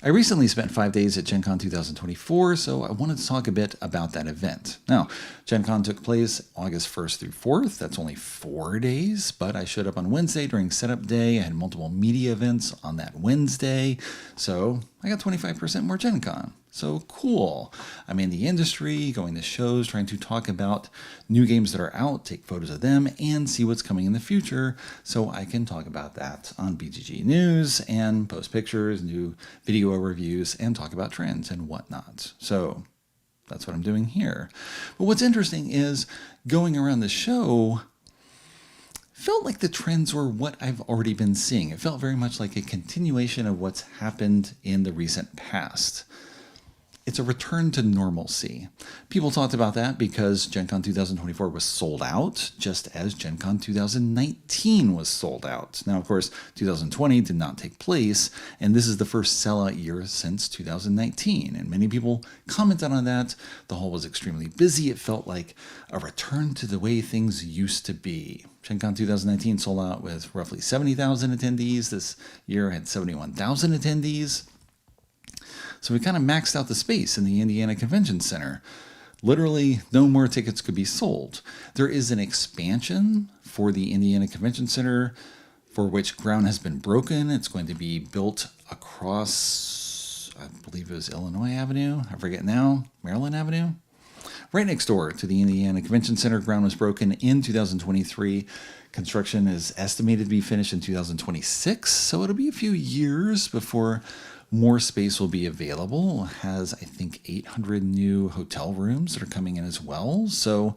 I recently spent 5 days at Gen Con 2024, so I wanted to talk a bit about that event. Now, Gen Con took place August 1st through 4th. That's only 4 days, but I showed up on Wednesday during setup day. I had multiple media events on that Wednesday, so I got 25% more Gen Con. So cool. I'm in the industry, going to shows, trying to talk about new games that are out, take photos of them, and see what's coming in the future so I can talk about that on BGG News and post pictures, new video reviews, and talk about trends and whatnot. So that's what I'm doing here. But what's interesting is going around the show felt like the trends were what I've already been seeing. It felt very much like a continuation of what's happened in the recent past. It's a return to normalcy. People talked about that because Gen Con 2024 was sold out, just as Gen Con 2019 was sold out. Now, of course, 2020 did not take place, and this is the first sellout year since 2019. And many people commented on that. The hall was extremely busy. It felt like a return to the way things used to be. Gen Con 2019 sold out with roughly 70,000 attendees. This year had 71,000 attendees. So we kind of maxed out the space in the Indiana Convention Center. Literally, no more tickets could be sold. There is an expansion for the Indiana Convention Center for which ground has been broken. It's going to be built across, I believe it was Illinois Avenue. I forget now. Maryland Avenue? Right next door to the Indiana Convention Center. Ground was broken in 2023. Construction is estimated to be finished in 2026. So it'll be a few years before more space will be available. It has, I think, 800 new hotel rooms that are coming in as well. So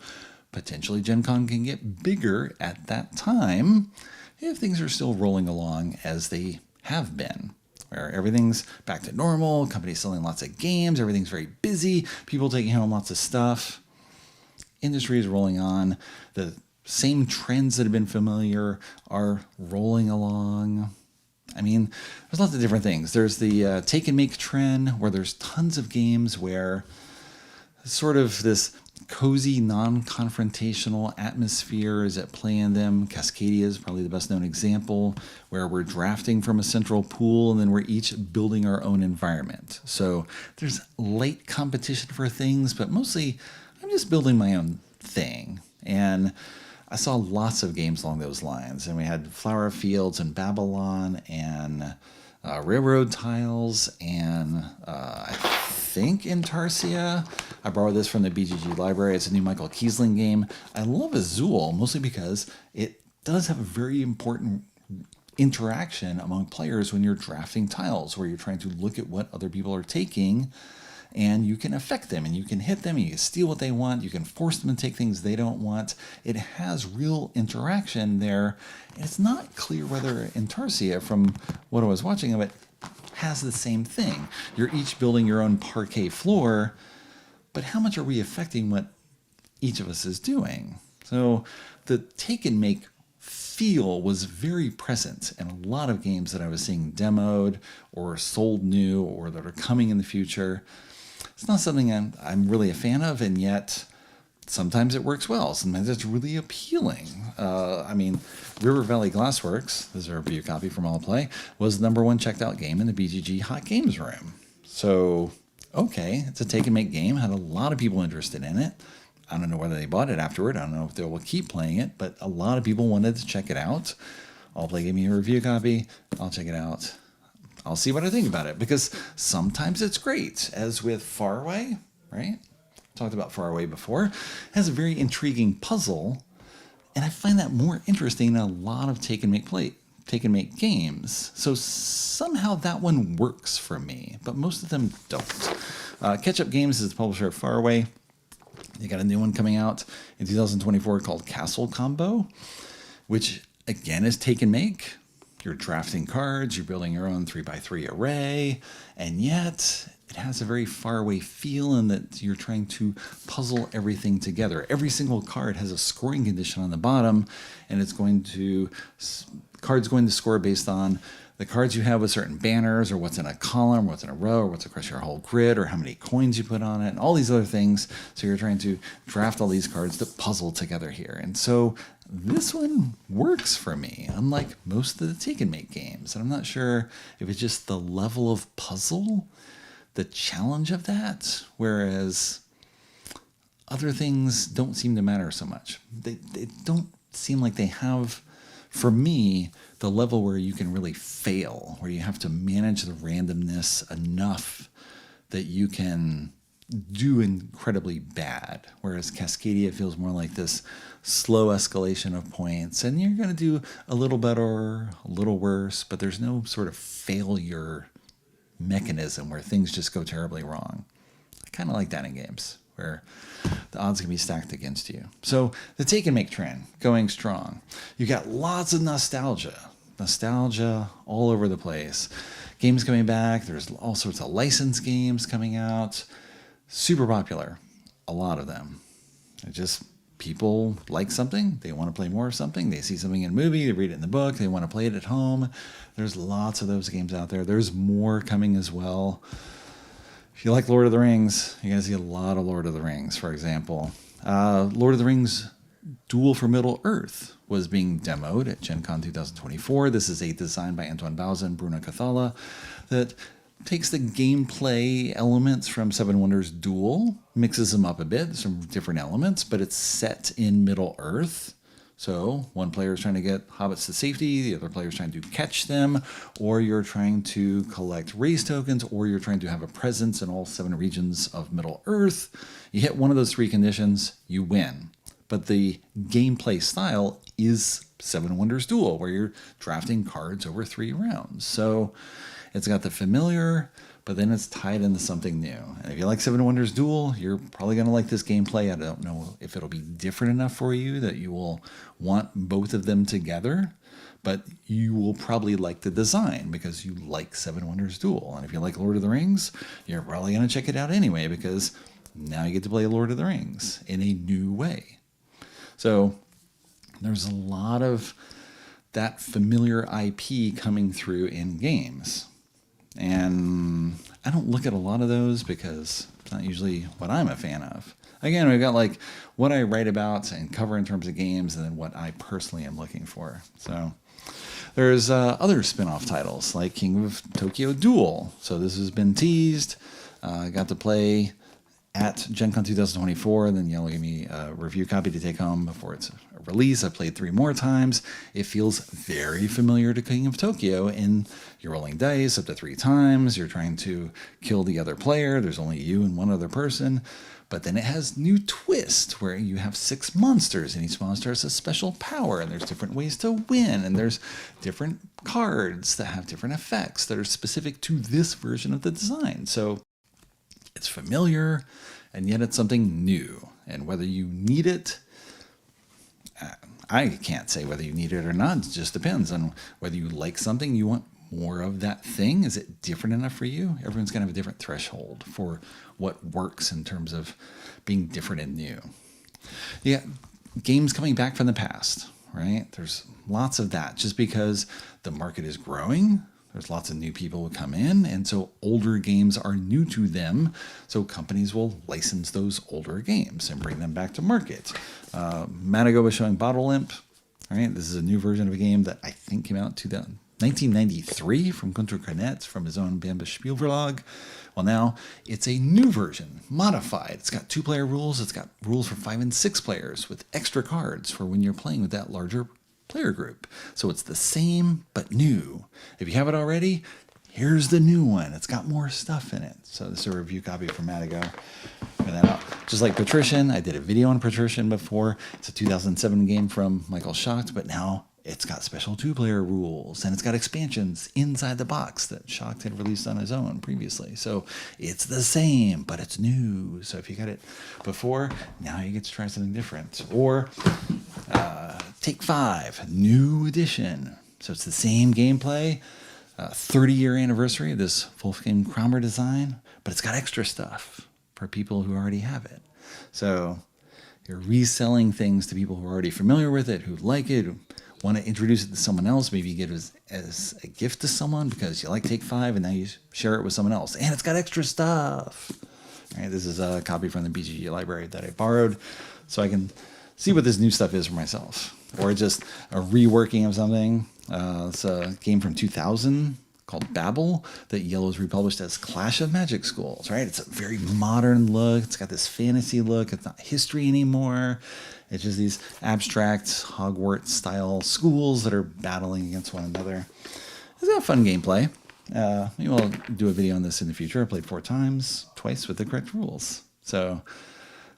potentially Gen Con can get bigger at that time if things are still rolling along as they have been, where everything's back to normal, companies selling lots of games, everything's very busy, people taking home lots of stuff. Industry is rolling on. The same trends that have been familiar are rolling along. I mean, there's lots of different things. There's the take and make trend where there's tons of games where sort of this cozy, non-confrontational atmosphere is at play in them. Cascadia is probably the best known example, where we're drafting from a central pool and then we're each building our own environment. So there's light competition for things, but mostly I'm just building my own thing. And I saw lots of games along those lines, and we had Flower Fields and Babylon and Railroad Tiles and I think Intarsia. I borrowed this from the BGG library. It's a new Michael Kiesling game. I love Azul mostly because it does have a very important interaction among players when you're drafting tiles, where you're trying to look at what other people are taking, and you can affect them and you can hit them and you can steal what they want. You can force them to take things they don't want. It has real interaction there. And it's not clear whether Intarsia, from what I was watching of it, has the same thing. You're each building your own parquet floor, but how much are we affecting what each of us is doing? So the take and make feel was very present in a lot of games that I was seeing demoed or sold new or that are coming in the future. It's not something I'm really a fan of, and yet sometimes it works well. Sometimes it's really appealing. I mean, River Valley Glassworks, this is a review copy from All Play, was the #1 checked out game in the BGG Hot Games room. So, okay, it's a take and make game. Had a lot of people interested in it. I don't know whether they bought it afterward. I don't know if they will keep playing it, but a lot of people wanted to check it out. All Play gave me a review copy. I'll check it out. I'll see what I think about it, because sometimes it's great, as with Faraway, right? Talked about Faraway before. It has a very intriguing puzzle, and I find that more interesting in a lot of take and make games. So somehow that one works for me, but most of them don't. Catch-Up Games is the publisher of Faraway. They got a new one coming out in 2024 called Castle Combo, which again is take and make. You're drafting cards, you're building your own 3x3 array, and yet it has a very faraway feel in that you're trying to puzzle everything together. Every single card has a scoring condition on the bottom, and card's going to score based on the cards you have with certain banners, or what's in a column, what's in a row, or what's across your whole grid, or how many coins you put on it, and all these other things. So you're trying to draft all these cards to puzzle together here. And so this one works for me, unlike most of the take and make games. And I'm not sure if it's just the level of puzzle, the challenge of that, whereas other things don't seem to matter so much. They don't seem like they have, for me, the level where you can really fail, where you have to manage the randomness enough that you can do incredibly bad. Whereas Cascadia feels more like this slow escalation of points, and you're going to do a little better, a little worse, but there's no sort of failure mechanism where things just go terribly wrong. I kind of like that in games, where the odds can be stacked against you. So the take and make trend going strong. You got lots of nostalgia all over the place. Games coming back. There's all sorts of licensed games coming out. Super popular, a lot of them. It just, people like something, they want to play more of something, they see something in a movie, they read it in the book, they want to play it at home. There's lots of those games out there. There's more coming as well. If you like Lord of the Rings, you're going to see a lot of Lord of the Rings, for example. Lord of the Rings Duel for Middle-earth was being demoed at Gen Con 2024. This is a design by Antoine Bauza and Bruno Cathala that takes the gameplay elements from Seven Wonders Duel, mixes them up a bit, some different elements, but it's set in Middle-earth. So one player is trying to get hobbits to safety, the other player is trying to catch them, or you're trying to collect race tokens, or you're trying to have a presence in all 7 regions of Middle-earth. You hit one of those 3 conditions, you win. But the gameplay style is Seven Wonders Duel, where you're drafting cards over 3 rounds. So it's got the familiar, but then it's tied into something new. And if you like Seven Wonders Duel, you're probably going to like this gameplay. I don't know if it'll be different enough for you that you will want both of them together, but you will probably like the design because you like Seven Wonders Duel. And if you like Lord of the Rings, you're probably going to check it out anyway because now you get to play Lord of the Rings in a new way. So there's a lot of that familiar IP coming through in games. And I don't look at a lot of those because it's not usually what I'm a fan of. Again, we've got like what I write about and cover in terms of games and then what I personally am looking for. So there's other spin-off titles like King of Tokyo Duel. So this has been teased. I got to play at Gen Con 2024, and then Yellow gave me a review copy to take home before its release. I played 3 more times. It feels very familiar to King of Tokyo in you're rolling dice up to 3 times. You're trying to kill the other player. There's only you and one other person. But then it has new twist where you have 6 monsters, and each monster has a special power, and there's different ways to win, and there's different cards that have different effects that are specific to this version of the design. So it's familiar, and yet it's something new. And whether you need it, I can't say whether you need it or not. It just depends on whether you like something, you want more of that thing. Is it different enough for you? Everyone's going to have a different threshold for what works in terms of being different and new. Yeah, games coming back from the past, right? There's lots of that just because the market is growing. There's lots of new people who come in, and so older games are new to them. So companies will license those older games and bring them back to market. Matago was showing Bottle Imp. Right? This is a new version of a game that I think came out in 1993 from Gunter Kornett from his own Bamba Spielverlag. Well, now it's a new version, modified. It's got 2-player rules. It's got rules for 5 and 6 players with extra cards for when you're playing with that larger player group. So it's the same, but new. If you have it already, here's the new one. It's got more stuff in it. So this is a review copy from Matago. Check that out. Just like Patrician, I did a video on Patrician before. It's a 2007 game from Michael Schacht, but now it's got special 2-player rules, and it's got expansions inside the box that Schacht had released on his own previously. So it's the same, but it's new. So if you got it before, now you get to try something different. Or Take 5, new edition. So it's the same gameplay, 30-year anniversary of this Wolfgang Kramer design, but it's got extra stuff for people who already have it. So you're reselling things to people who are already familiar with it, who like it, who want to introduce it to someone else. Maybe you get it as a gift to someone because you like Take 5 and now you share it with someone else. And it's got extra stuff. All right, this is a copy from the BGG library that I borrowed so I can see what this new stuff is for myself. or just a reworking of something. It's a game from 2000 called Babel that Yellow's republished as Clash of Magic Schools, right? It's a very modern look. It's got this fantasy look. It's not history anymore. It's just these abstract Hogwarts-style schools that are battling against one another. It's got fun gameplay. Maybe we'll do a video on this in the future. I played 4 times, twice with the correct rules. So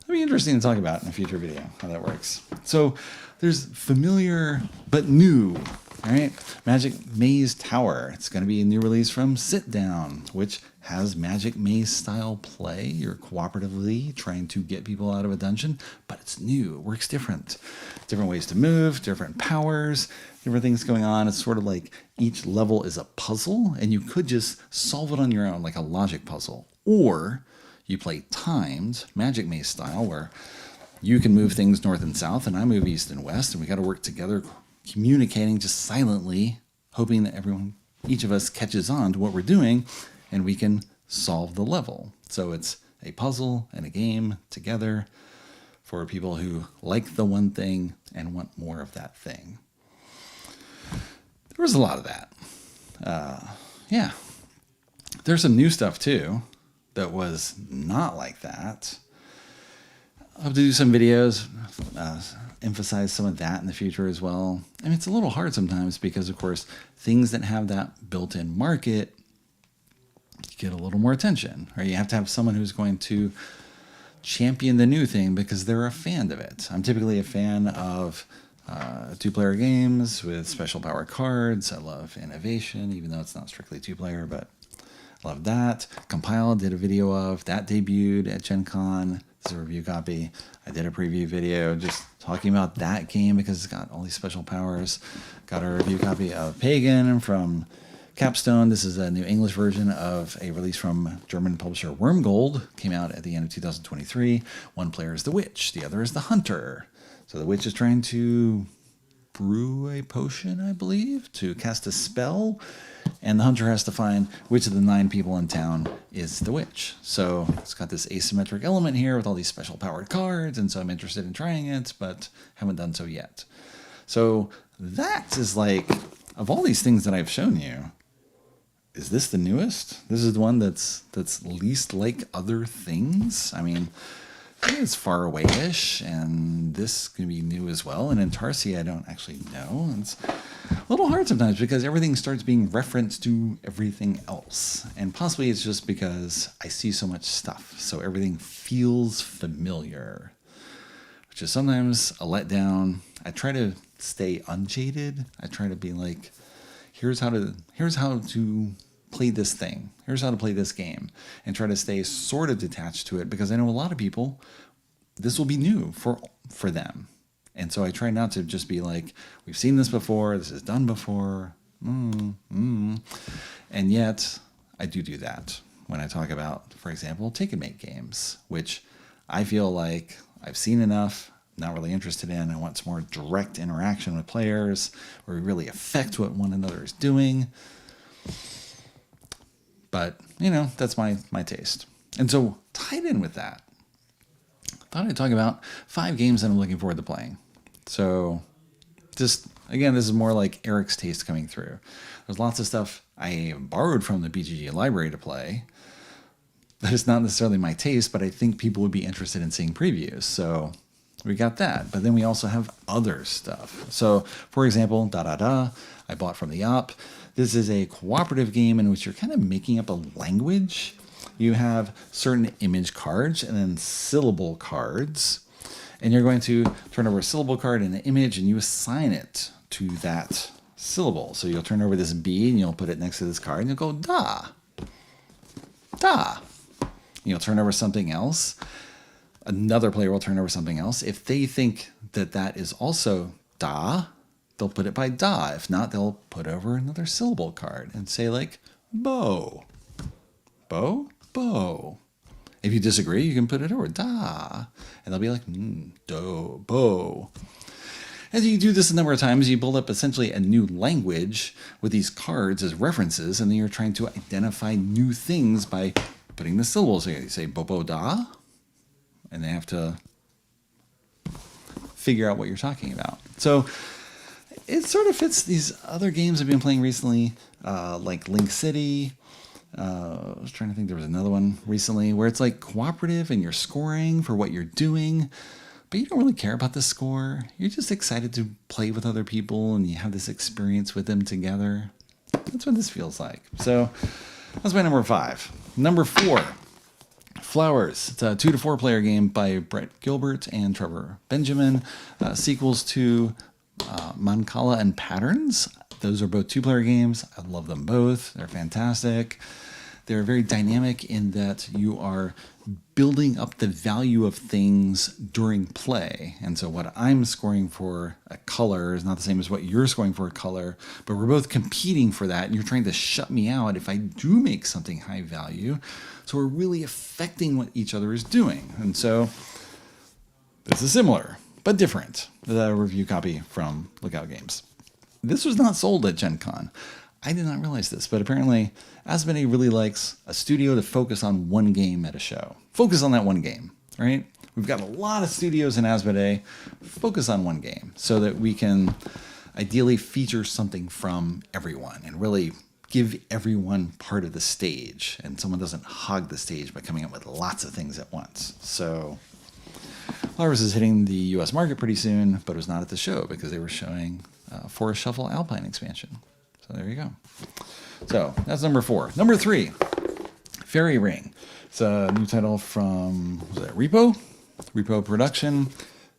it'll be interesting to talk about in a future video, how that works. So there's familiar but new, right? Magic Maze Tower. It's going to be a new release from Sit Down, which has Magic Maze style play. You're cooperatively trying to get people out of a dungeon, but it's new. It works different. Different ways to move, different powers, different things going on. It's sort of like each level is a puzzle, and you could just solve it on your own, like a logic puzzle. Or you play timed Magic Maze style, where you can move things north and south, and I move east and west, and we got to work together, communicating just silently, hoping that each of us catches on to what we're doing, and we can solve the level. So it's a puzzle and a game together for people who like the one thing and want more of that thing. There was a lot of that. Yeah. There's some new stuff too that was not like that. I'll have to do some videos, emphasize some of that in the future as well. I mean, it's a little hard sometimes because, of course, things that have that built-in market get a little more attention, or you have to have someone who's going to champion the new thing because they're a fan of it. I'm typically a fan of 2-player games with special power cards. I love innovation, even though it's not strictly 2-player, but I love that. Compile did a video of that, debuted at Gen Con. This is a review copy. I did a preview video just talking about that game because it's got all these special powers. Got a review copy of Pagan from Capstone. This is a new English version of a release from German publisher Wormgold. Came out at the end of 2023. One player is the witch, the other is the hunter. So the witch is trying to brew a potion, I believe, to cast a spell. And the hunter has to find which of the 9 people in town is the witch. So it's got this asymmetric element here with all these special powered cards. And so I'm interested in trying it, but haven't done so yet. So that is like, of all these things that I've shown you, is this the newest? This is the one that's least like other things? I mean, it's far away-ish, and this can be new as well. And in Tarsi, I don't actually know. It's a little hard sometimes because everything starts being referenced to everything else. And possibly it's just because I see so much stuff, so everything feels familiar, which is sometimes a letdown. I try to stay unjaded. I try to be like, here's how to play this thing. Here's how to play this game, and try to stay sort of detached to it because I know a lot of people, this will be new for them. And so I try not to just be like, we've seen this before, this is done before. And yet I do that when I talk about, for example, take and make games, which I feel like I've seen enough, not really interested in. I want some more direct interaction with players where we really affect what one another is doing. But, you know, that's my taste. And so tied in with that, I thought I'd talk about 5 games that I'm looking forward to playing. So just, again, this is more like Eric's taste coming through. There's lots of stuff I borrowed from the BGG library to play. That is not necessarily my taste, but I think people would be interested in seeing previews. So we got that. But then we also have other stuff. So, for example, DaDaDa, I bought from the op. This is a cooperative game in which you're kind of making up a language. You have certain image cards and then syllable cards. And you're going to turn over a syllable card and an image, and you assign it to that syllable. So you'll turn over this B, and you'll put it next to this card, and you'll go da, da. And you'll turn over something else. Another player will turn over something else. If they think that that is also da, they'll put it by da. If not, they'll put over another syllable card and say like bow, bow, bow. If you disagree, you can put it over da, and they'll be like do, bow. As you do this a number of times, you build up essentially a new language with these cards as references, and then you're trying to identify new things by putting the syllables. So you say bo, bo, da, and they have to figure out what you're talking about. So it sort of fits these other games I've been playing recently, like Link City. I was trying to think, there was another one recently where it's like cooperative and you're scoring for what you're doing, but you don't really care about the score. You're just excited to play with other people and you have this experience with them together. That's what this feels like. So that's my number 5. Number 4, Flowers. It's a 2 to 4 player game by Brett Gilbert and Trevor Benjamin. Sequels to Mandala and Patterns. Those are both 2-player games. I love them both. They're fantastic. They're very dynamic in that you are building up the value of things during play. And so what I'm scoring for a color is not the same as what you're scoring for a color, but we're both competing for that, and you're trying to shut me out if I do make something high value. So we're really affecting what each other is doing. And so this is similar, but different. The review copy from Lookout Games. This was not sold at Gen Con. I did not realize this, but apparently Asmodee really likes a studio to focus on one game at a show. Focus on that one game, right? We've got a lot of studios in Asmodee. Focus on one game so that we can ideally feature something from everyone and really give everyone part of the stage, and someone doesn't hog the stage by coming up with lots of things at once. So Flowers is hitting the US market pretty soon, but it was not at the show because they were showing Forest Shuffle Alpine expansion. So there you go. So that's number 4. Number 3, Fairy Ring. It's a new title from, was that Repo? Repo Production.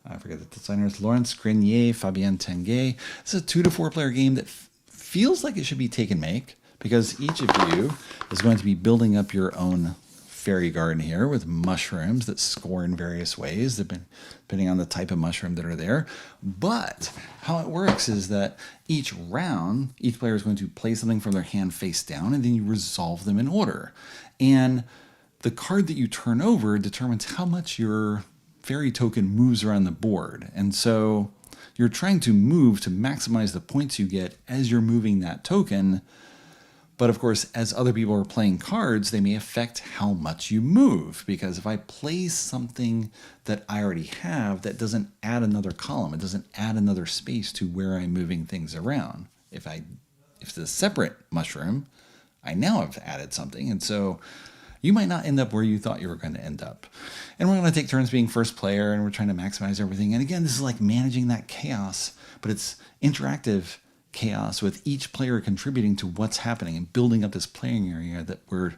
I forget the designers, Laurence Grenier, Fabien Tanguay. It's a 2 to 4 player game that feels like it should be take and make, because each of you is going to be building up your own fairy garden here with mushrooms that score in various ways, depending on the type of mushroom that are there. But how it works is that each round, each player is going to play something from their hand face down, and then you resolve them in order. And the card that you turn over determines how much your fairy token moves around the board. And so you're trying to move to maximize the points you get as you're moving that token. But of course, as other people are playing cards, they may affect how much you move. Because if I play something that I already have, that doesn't add another column. It doesn't add another space to where I'm moving things around. If it's a separate mushroom, I now have added something. And so you might not end up where you thought you were going to end up. And we're going to take turns being first player, and we're trying to maximize everything. And again, this is like managing that chaos, but it's interactive chaos with each player contributing to what's happening and building up this playing area that we're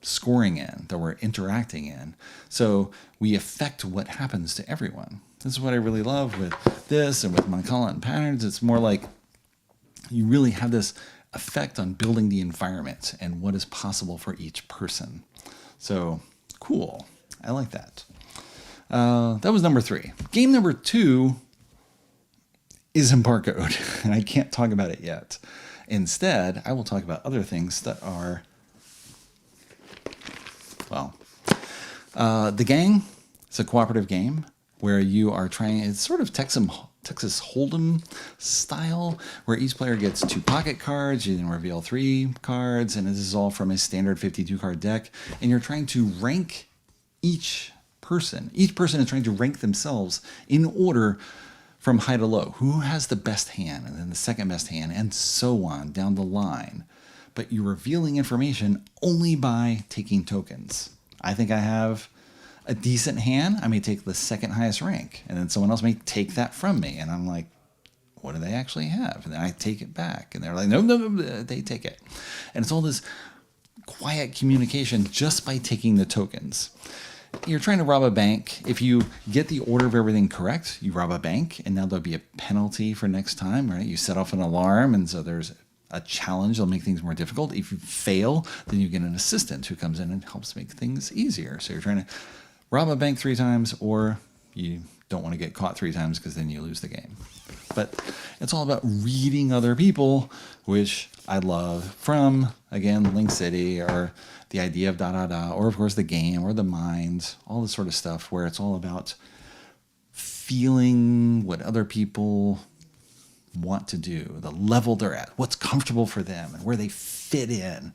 scoring in, that we're interacting in. So we affect what happens to everyone. This is what I really love with this and with Mandala and Patterns. It's more like you really have this effect on building the environment and what is possible for each person. So cool. I like that. That was number 3. Game number 2 is Embargoed, and I can't talk about it yet. Instead, I will talk about other things that are, well, The Gang. It's a cooperative game where you are trying, it's sort of Texas Hold'em style, where each player gets 2 pocket cards, you can reveal 3 cards, and this is all from a standard 52-card deck, and you're trying to rank each person. Each person is trying to rank themselves in order from high to low. Who has the best hand, and then the second best hand, and so on down the line. But you're revealing information only by taking tokens. I think I have a decent hand. I may take the second highest rank, and then someone else may take that from me. And I'm like, what do they actually have? And then I take it back, and they're like, no, they take it. And it's all this quiet communication just by taking the tokens. You're trying to rob a bank. If you get the order of everything correct, you rob a bank, and now there'll be a penalty for next time, right? You set off an alarm, and so there's a challenge that'll make things more difficult. If you fail, then you get an assistant who comes in and helps make things easier. So you're trying to rob a bank 3 times, or you don't want to get caught 3 times because then you lose the game. But it's all about reading other people, which I love from, again, Link City, or the idea of DaDaDa, or of course the game, or the mind, all this sort of stuff where it's all about feeling what other people want to do, the level they're at, what's comfortable for them, and where they fit in.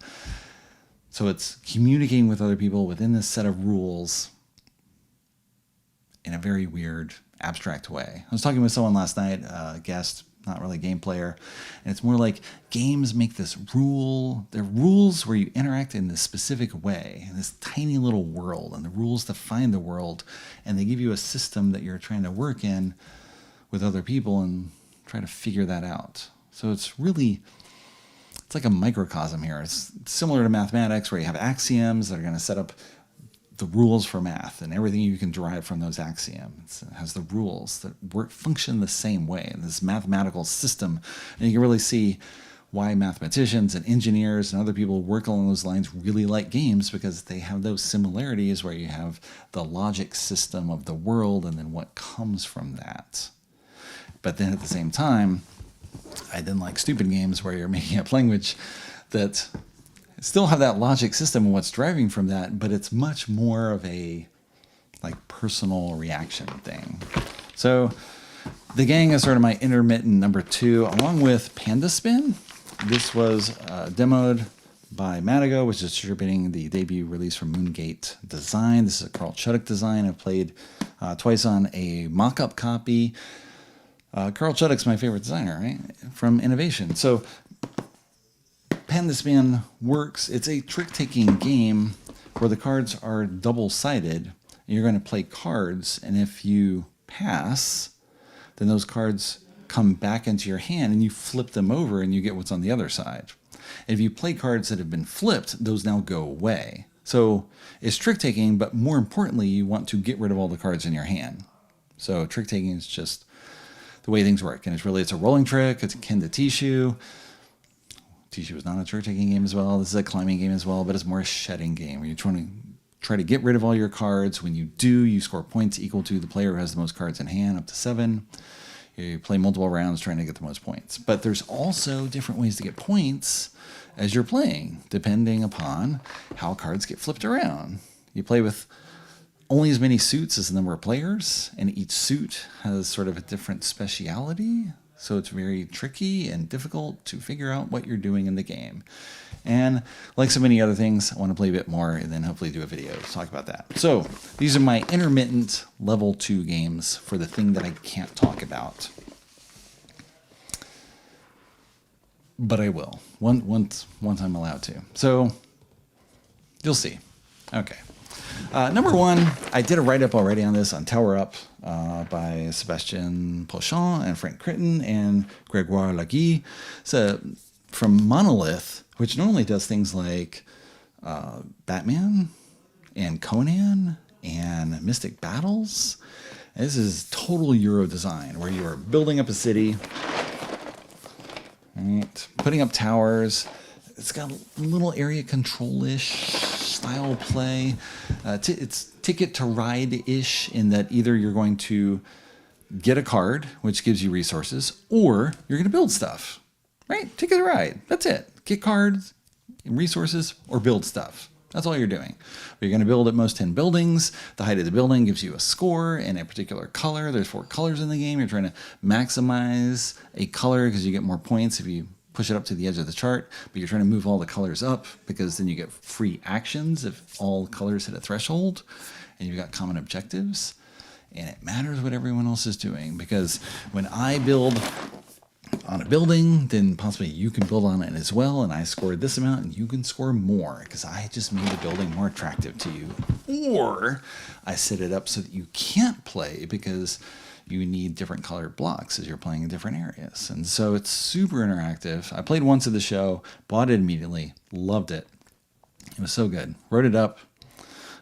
So it's communicating with other people within this set of rules in a very weird, abstract way. I was talking with someone last night, a guest, not really a game player, and it's more like games make this rule. They're rules where you interact in this specific way, in this tiny little world, and the rules define the world, and they give you a system that you're trying to work in with other people and try to figure that out. So it's like a microcosm here. It's similar to mathematics where you have axioms that are going to set up the rules for math, and everything you can derive from those axioms. It has the rules that function the same way in this mathematical system. And you can really see why mathematicians and engineers and other people work along those lines really like games, because they have those similarities where you have the logic system of the world and then what comes from that. But then at the same time, I didn't like stupid games where you're making up language that still have that logic system and what's driving from that, but it's much more of a personal reaction thing. So The Gang is sort of my intermittent number 2, along with Panda Spin. This was demoed by Mandala, which is distributing the debut release from Moongate Design. This is a Carl Chuddick design. I've played twice on a mock-up copy. Carl Chuddick's my favorite designer, right? From Innovation. So Panda Spin works. It's a trick-taking game where the cards are double-sided. You're going to play cards, and if you pass, then those cards come back into your hand, and you flip them over, and you get what's on the other side. And if you play cards that have been flipped, those now go away. So it's trick-taking, but more importantly, you want to get rid of all the cards in your hand. So trick-taking is just the way things work. And it's a rolling trick. It's akin to Tishu. Tishu is not a trick-taking game as well. This is a climbing game as well, but it's more a shedding game where you're try to get rid of all your cards. When you do, you score points equal to the player who has the most cards in hand, up to 7. You play multiple rounds trying to get the most points. But there's also different ways to get points as you're playing, depending upon how cards get flipped around. You play with only as many suits as the number of players, and each suit has sort of a different speciality. So it's very tricky and difficult to figure out what you're doing in the game. And like so many other things, I want to play a bit more and then hopefully do a video to talk about that. So these are my intermittent level 2 games for the thing that I can't talk about. But I will, once I'm allowed to. So you'll see. Okay. Number 1, I did a write-up already on this on Tower Up by Sebastian Pochon and Frank Critton and Grégoire Lagui. So from Monolith, which normally does things like Batman and Conan and Mystic Battles. This is total Euro design where you are building up a city, right, putting up towers. It's got a little area control-ish style play. It's Ticket to Ride-ish in that either you're going to get a card, which gives you resources, or you're going to build stuff, right? Ticket to Ride. That's it. Get cards, resources, or build stuff. That's all you're doing. You're going to build at most 10 buildings. The height of the building gives you a score in a particular color. There's 4 colors in the game. You're trying to maximize a color because you get more points if you push it up to the edge of the chart, but you're trying to move all the colors up because then you get free actions if all colors hit a threshold, and you've got common objectives. And it matters what everyone else is doing, because when I build on a building, then possibly you can build on it as well, and I scored this amount and you can score more because I just made the building more attractive to you. Or I set it up so that you can't play because you need different colored blocks as you're playing in different areas. And so it's super interactive. I played once at the show, bought it immediately, loved it. It was so good. Wrote it up.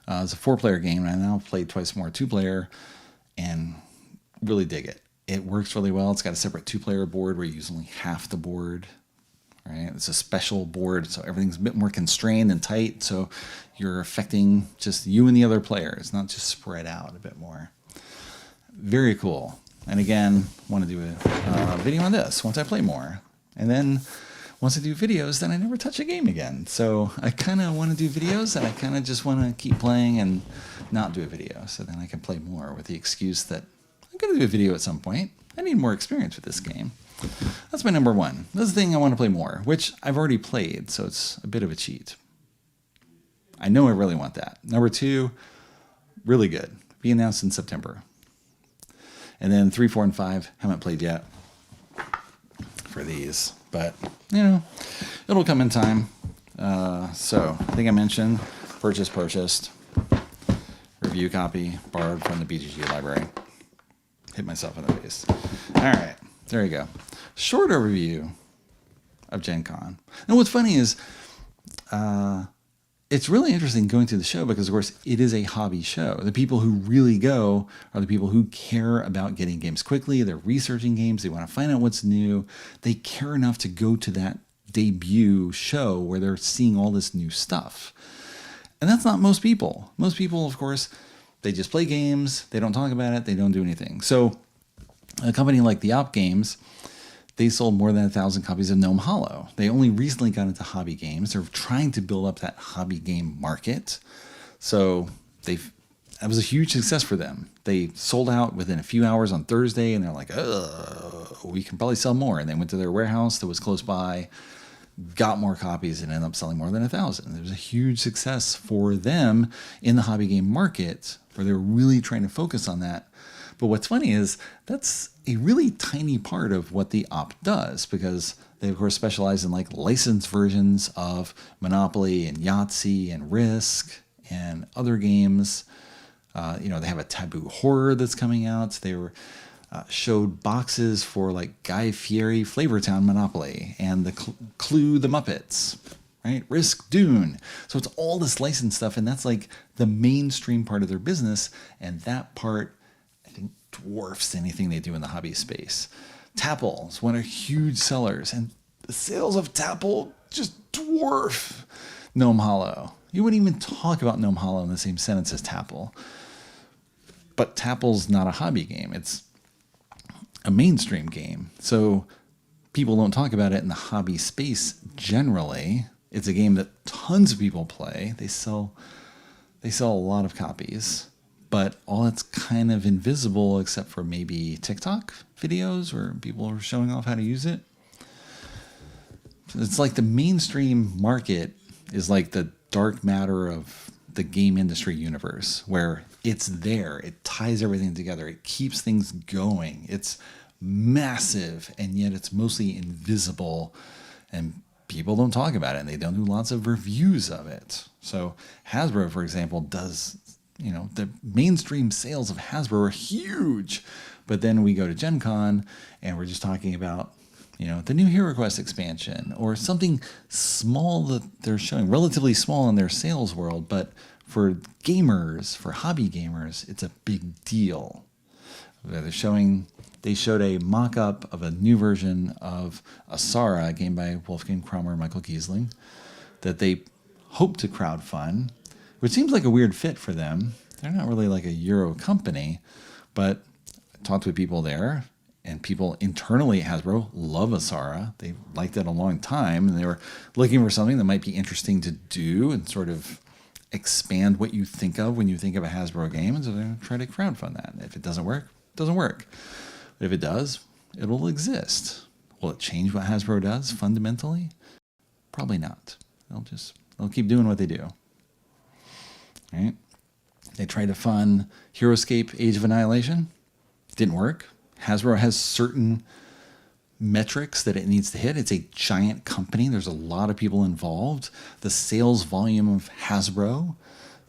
It's a 4-player game, and I now played twice more 2-player and really dig it. It works really well. It's got a separate 2-player board where you use only half the board. Right? It's a special board, so everything's a bit more constrained and tight, so you're affecting just you and the other player. It's not just spread out a bit more. Very cool. And again, want to do a video on this once I play more. And then once I do videos, then I never touch a game again. So I kind of want to do videos, and I kind of just want to keep playing and not do a video. So then I can play more with the excuse that I'm going to do a video at some point. I need more experience with this game. That's my number 1. This is the thing I want to play more, which I've already played, so it's a bit of a cheat. I know I really want that. Number 2, really good. Be announced in September. And then 3, 4, and 5, haven't played yet for these. But, you know, it'll come in time. So, I think I mentioned purchased, review copy, borrowed from the BGG library. Hit myself in the face. All right, there you go. Short overview of Gen Con. And what's funny is it's really interesting going to the show because, of course, it is a hobby show. The people who really go are the people who care about getting games quickly. They're researching games. They want to find out what's new. They care enough to go to that debut show where they're seeing all this new stuff. And that's not most people. Most people, of course, they just play games. They don't talk about it. They don't do anything. So a company like the Op Games, they sold more than 1,000 copies of Gnome Hollow. They only recently got into hobby games. They're trying to build up that hobby game market. So that was a huge success for them. They sold out within a few hours on Thursday, and they're like, we can probably sell more. And they went to their warehouse that was close by, got more copies, and ended up selling more than 1,000. It was a huge success for them in the hobby game market, where they were really trying to focus on that. But what's funny is that's a really tiny part of what the Op does, because they, of course, specialize in like licensed versions of Monopoly and Yahtzee and Risk and other games. They have a Taboo Horror that's coming out. They were showed boxes for like Guy Fieri Flavortown Monopoly and the Clue the Muppets, right? Risk Dune. So it's all this licensed stuff, and that's like the mainstream part of their business, and that part, I think, dwarfs anything they do in the hobby space. Tapple is one of huge sellers, and the sales of Tapple just dwarf Gnome Hollow. You wouldn't even talk about Gnome Hollow in the same sentence as Tapple. But Tapple's not a hobby game. It's a mainstream game. So people don't talk about it in the hobby space generally. It's a game that tons of people play. They sell a lot of copies, but all that's kind of invisible except for maybe TikTok videos where people are showing off how to use it. It's like the mainstream market is like the dark matter of the game industry universe, where it's there, it ties everything together, it keeps things going. It's massive, and yet it's mostly invisible, and people don't talk about it, and they don't do lots of reviews of it. So Hasbro, for example, does, the mainstream sales of Hasbro are huge, but then we go to Gen Con and we're just talking about the new Hero Quest expansion or something small that they're showing, relatively small in their sales world, but for gamers, for hobby gamers, it's a big deal. They showed a mock-up of a new version of Asara, a game by Wolfgang Kramer and Michael Kiesling, that they hope to crowdfund, which seems like a weird fit for them. They're not really like a Euro company, but I talked with people there, and people internally at Hasbro love Asara. They liked it a long time, and they were looking for something that might be interesting to do and sort of expand what you think of when you think of a Hasbro game. And so they're going to try to crowdfund that. And if it doesn't work, it doesn't work. But if it does, it'll exist. Will it change what Hasbro does fundamentally? Probably not. They'll keep doing what they do. All right? They tried to fund HeroScape Age of Annihilation. Didn't work. Hasbro has certain metrics that it needs to hit. It's a giant company. There's a lot of people involved. The sales volume of Hasbro,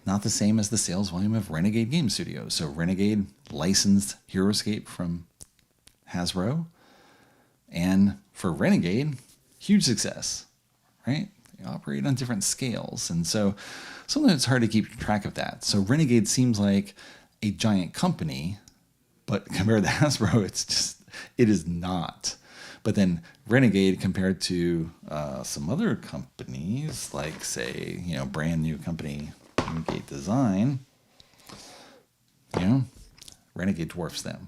not the same as the sales volume of Renegade Game Studios. So Renegade licensed HeroScape from Hasbro. And for Renegade, huge success, right? They operate on different scales. And so sometimes it's hard to keep track of that. So Renegade seems like a giant company, but compared to Hasbro, it is not. But then Renegade compared to some other companies, like say, brand new company, Renegade Design, Renegade dwarfs them.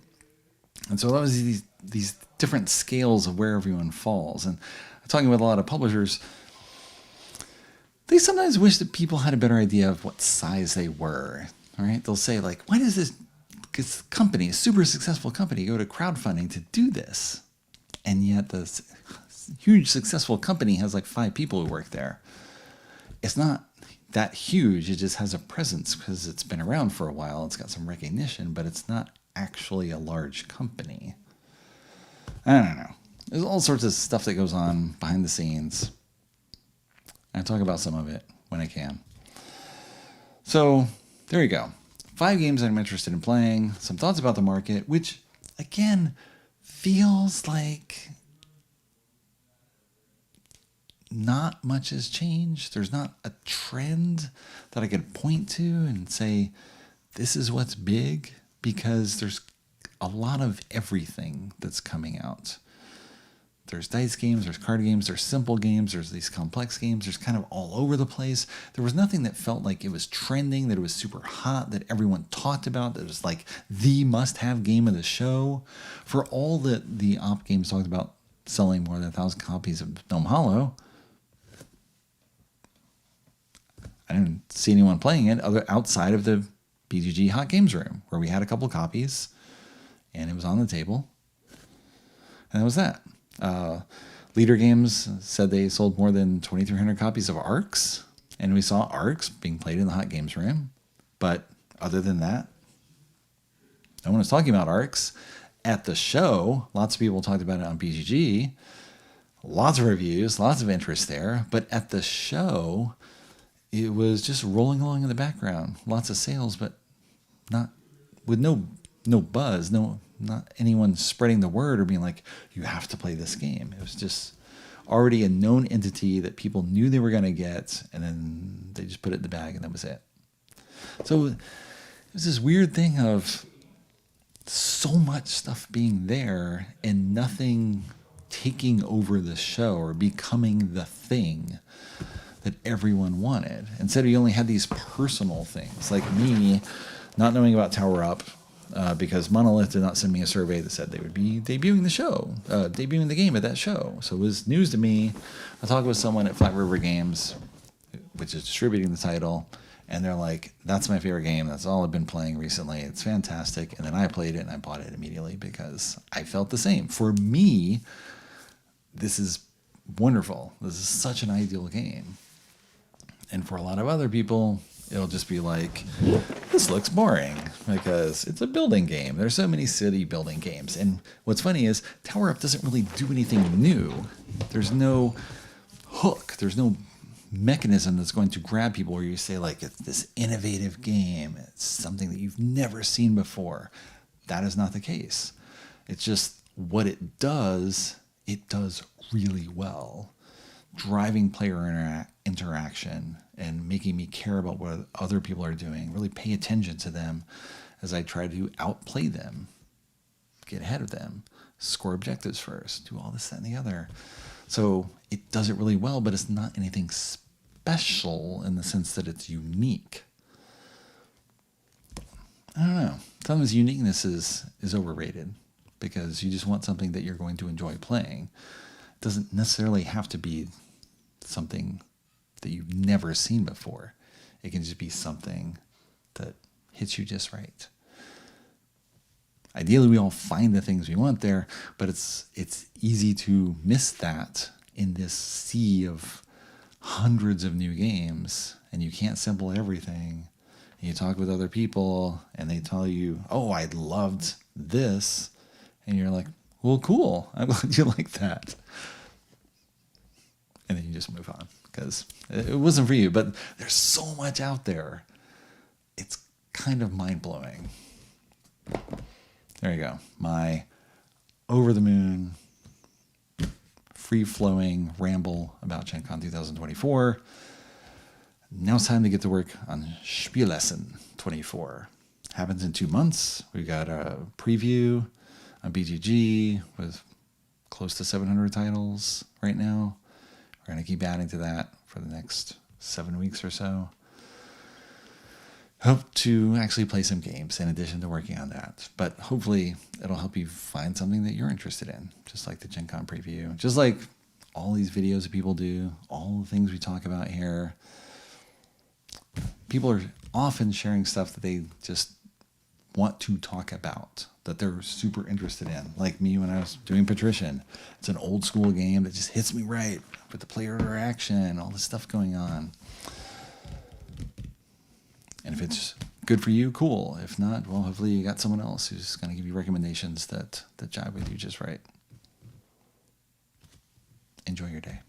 And so that was these different scales of where everyone falls. And I'm talking with a lot of publishers, they sometimes wish that people had a better idea of what size they were. All right, they'll say like, why does this company, a super successful company, go to crowdfunding to do this? And yet this huge successful company has like 5 people who work there. It's not that huge. It just has a presence because it's been around for a while. It's got some recognition, but it's not actually a large company. I don't know. There's all sorts of stuff that goes on behind the scenes. I talk about some of it when I can. So there you go. 5 games I'm interested in playing. Some thoughts about the market, which again feels like not much has changed. There's not a trend that I could point to and say, this is what's big, because there's a lot of everything that's coming out. There's dice games, there's card games, there's simple games, there's these complex games. There's kind of all over the place. There was nothing that felt like it was trending, that it was super hot, that everyone talked about, that it was like the must-have game of the show. For all that the op games talked about selling more than 1,000 copies of Gnome Hollow, I didn't see anyone playing it outside of the BGG Hot Games room, where we had a couple copies, and it was on the table. And that was that. Leader Games said they sold more than 2,300 copies of Arcs, and we saw Arcs being played in the Hot Games room. But other than that, no one was talking about Arcs. At the show, lots of people talked about it on BGG. Lots of reviews, lots of interest there. But at the show, it was just rolling along in the background. Lots of sales, but not with no buzz, not anyone spreading the word or being like, you have to play this game. It was just already a known entity that people knew they were going to get, and then they just put it in the bag, and that was it. So it was this weird thing of so much stuff being there and nothing taking over the show or becoming the thing that everyone wanted. Instead, you only had these personal things, like me not knowing about Tower Up, because Monolith did not send me a survey that said they would be debuting the game at that show. So it was news to me. I talked with someone at Flat River Games, which is distributing the title, and they're like, that's my favorite game. That's all I've been playing recently. It's fantastic. And then I played it, and I bought it immediately because I felt the same. For me, this is wonderful. This is such an ideal game. And for a lot of other people, it'll just be like, this looks boring because it's a building game. There's so many city building games. And what's funny is Tower Up doesn't really do anything new. There's no hook. There's no mechanism that's going to grab people where you say, like, it's this innovative game. It's something that you've never seen before. That is not the case. It's just what it does really well. Driving player interaction and making me care about what other people are doing, really pay attention to them as I try to outplay them, get ahead of them, score objectives first, do all this, that, and the other. So it does it really well, but it's not anything special in the sense that it's unique. I don't know. Sometimes uniqueness is overrated because you just want something that you're going to enjoy playing. It doesn't necessarily have to be something that you've never seen before. It can just be something that hits you just right. Ideally, we all find the things we want there, but it's easy to miss that in this sea of hundreds of new games, and you can't sample everything. And you talk with other people, and they tell you, oh, I loved this. And you're like, well, cool. I'm glad you like that. And then you just move on because it wasn't for you. But there's so much out there. It's kind of mind-blowing. There you go. My over-the-moon, free-flowing ramble about Gen Con 2024. Now it's time to get to work on Spielessen 24. Happens in 2 months. We got a preview on BGG with close to 700 titles right now. We're going to keep adding to that for the next 7 weeks or so. Hope to actually play some games in addition to working on that. But hopefully it'll help you find something that you're interested in, just like the Gen Con preview, just like all these videos that people do, all the things we talk about here. People are often sharing stuff that they just want to talk about, that they're super interested in. Like me when I was doing Patrician. It's an old school game that just hits me right with the player interaction, all this stuff going on. And if it's good for you, cool. If not, well, hopefully you got someone else who's going to give you recommendations that jive with you just right. Enjoy your day.